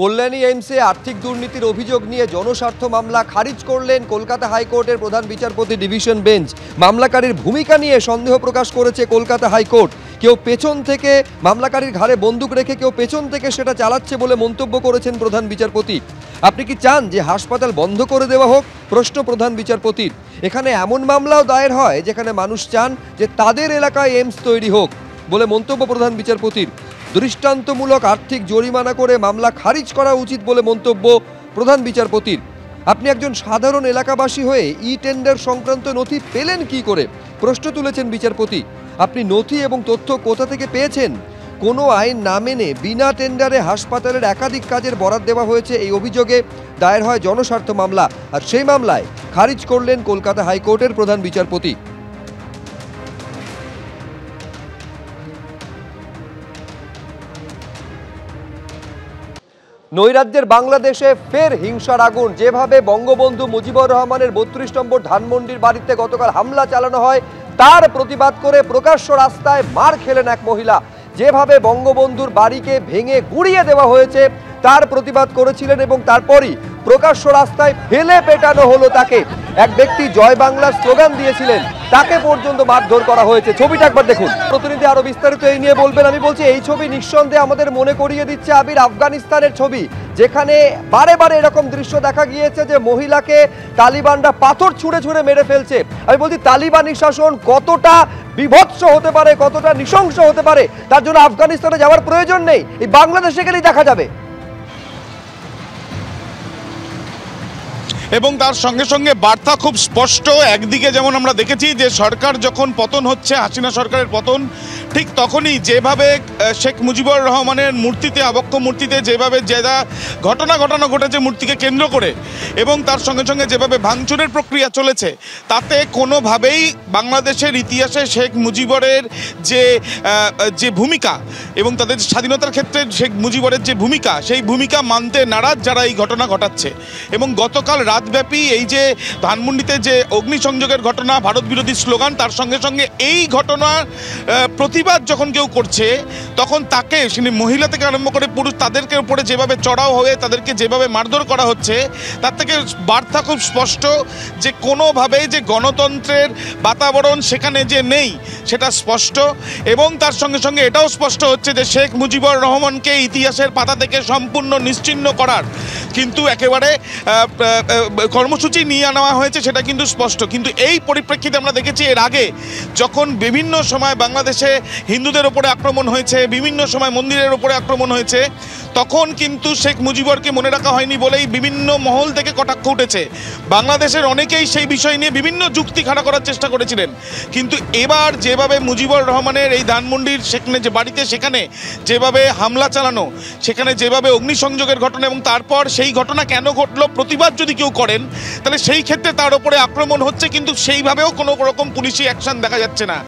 কল্যাণী এইমসে আর্থিক দুর্নীতির অভিযোগ নিয়ে জনস্বার্থ মামলা খারিজ করলেন কলকাতা হাইকোর্টের প্রধান বিচারপতি ডিভিশন বেঞ্চ। মামলাকারীর ভূমিকা নিয়ে সন্দেহ প্রকাশ করেছে কলকাতা হাইকোর্ট। কেউ পেছন থেকে মামলাকারীর ঘাড়ে বন্দুক রেখে কেউ পেছন থেকে সেটা চালাচ্ছে বলে মন্তব্য করেছেন প্রধান বিচারপতি। আপনি কি চান যে হাসপাতাল বন্ধ করে দেওয়া হোক? প্রশ্ন প্রধান বিচারপতির। এখানে এমন মামলাও দায়ের হয় যেখানে মানুষ চান যে তাদের এলাকায় এইমস তৈরি হোক বলে মন্তব্য প্রধান বিচারপতির। দৃষ্টান্তমূলক আর্থিক জরিমানা করে মামলা খারিজ করা উচিত বলে মন্তব্য প্রধান বিচারপতির। আপনি একজন সাধারণ এলাকাবাসী হয়ে ই টেন্ডার সংক্রান্ত নথি পেলেন কি করে? প্রশ্ন তুলেছেন বিচারপতি। আপনি নথি এবং তথ্য কোথা থেকে পেয়েছেন? কোনো আইন না মেনে বিনা টেন্ডারে হাসপাতালের একাধিক কাজের বরাদ দেওয়া হয়েছে, এই অভিযোগে দায়ের হয় জনস্বার্থ মামলা। আর সেই মামলায় খারিজ করলেন কলকাতা হাইকোর্টের প্রধান বিচারপতি। নৈরাজ্যের বাংলাদেশে ফের হিংসার আগুন। যেভাবে বঙ্গবন্ধু মুজিবুর রহমানের ৩২ নম্বর ধানমন্ডির বাড়িতে গতকাল হামলা চালানো হয়, তার প্রতিবাদ করে প্রকাশ্য রাস্তায় মার খেলেন এক মহিলা। যেভাবে বঙ্গবন্ধুর বাড়িকে ভেঙে গুঁড়িয়ে দেওয়া হয়েছে তার প্রতিবাদ করেছিলেন এবং তারপরই প্রকাশ্য রাস্তায় ফেলে পেটানো হলো তাকে। এক ব্যক্তি জয় বাংলার স্লোগান দিয়েছিলেন, তাকে পর্যন্ত মারধর করা হয়েছে। ছবিটা একবার দেখুন। প্রতিনিধি আরো বিস্তারিত এই নিয়ে বলবেন। আমি বলছি, এই ছবি নিঃসন্দেহে আমাদের মনে করিয়ে দিচ্ছে আবির আফগানিস্তানের ছবি, যেখানে বারে বারে এরকম দৃশ্য দেখা গিয়েছে যে মহিলাকে তালিবানরা পাথর ছুঁড়ে ছুঁড়ে মেরে ফেলছে। আমি বলছি, তালিবানি শাসন কতটা বিভৎস হতে পারে, কতটা নৃশংস হতে পারে, তার জন্য আফগানিস্তানে যাওয়ার প্রয়োজন নেই, এই বাংলাদেশে গেলেই দেখা যাবে। এবং তার সঙ্গে সঙ্গে বার্তা খুব স্পষ্ট। একদিকে যেমন আমরা দেখেছি যে সরকার যখন পতন হচ্ছে, হাসিনা সরকারের পতন, ঠিক তখনই যেভাবে শেখ মুজিবুর রহমানের মূর্তিতে, আবক্ষ মূর্তিতে যেভাবে ঘটনা ঘটেছে মূর্তিকে কেন্দ্র করে, এবং তার সঙ্গে সঙ্গে যেভাবে ভাঙচুরের প্রক্রিয়া চলেছে, তাতে কোনোভাবেই বাংলাদেশের ইতিহাসে শেখ মুজিবুরের যে ভূমিকা এবং তাদের স্বাধীনতার ক্ষেত্রে শেখ মুজিবুরের যে ভূমিকা, সেই ভূমিকা মানতে নারাজ যারা এই ঘটনা ঘটাচ্ছে। এবং গতকাল রাতব্যাপী এই যে ধানমন্ডিতে যে অগ্নিসংযোগের ঘটনা, ভারত বিরোধী স্লোগান, তার সঙ্গে সঙ্গে এই ঘটনার প্রতিবাদ যখন কেউ করছে, তখন তাকে মহিলা থেকে আরম্ভ করে পুরুষ, তাদেরকে উপরে যেভাবে চড়াও হয়ে তাদেরকে যেভাবে মারধর করা হচ্ছে, তার থেকে বার্তা খুব স্পষ্ট যে কোনোভাবেই যে গণতন্ত্রের বাতাবরণ সেখানে যে নেই সেটা স্পষ্ট। এবং তার সঙ্গে সঙ্গে এটাও স্পষ্ট হচ্ছে যে শেখ মুজিবুর রহমানকে ইতিহাসের পাতা থেকে সম্পূর্ণ নিশ্চিহ্ন করার কিন্তু একেবারে কর্মসূচি নিয়ে নেওয়া হয়েছে, সেটা কিন্তু স্পষ্ট। কিন্তু এই পরিপ্রেক্ষিতে আমরা দেখেছি এর আগে যখন বিভিন্ন সময় বাংলাদেশে হিন্দুদের ওপরে আক্রমণ হয়েছে, বিভিন্ন সময় মন্দিরের ওপরে আক্রমণ হয়েছে, তখন কিন্তু শেখ মুজিবুরকে মনে রাখা হয়নি বলেই বিভিন্ন মহল থেকে কটাক্ষ উঠেছে। বাংলাদেশের অনেকেই সেই বিষয় নিয়ে বিভিন্ন যুক্তি খাড়া করার চেষ্টা করেছিলেন। কিন্তু এবার যেভাবে মুজিবুর রহমানের এই ধানমন্ডির সেখানে যে বাড়িতে, সেখানে যেভাবে হামলা চালানো, সেখানে যেভাবে অগ্নিসংযোগের ঘটনা, এবং তারপর সেই ঘটনা কেন ঘটলো প্রতিবাদ যদি কেউ করেন, তাহলে সেই ক্ষেত্রে তার উপরে আক্রমণ হচ্ছে, কিন্তু সেইভাবেও কোনো রকম পুলিশি অ্যাকশন দেখা যাচ্ছে না।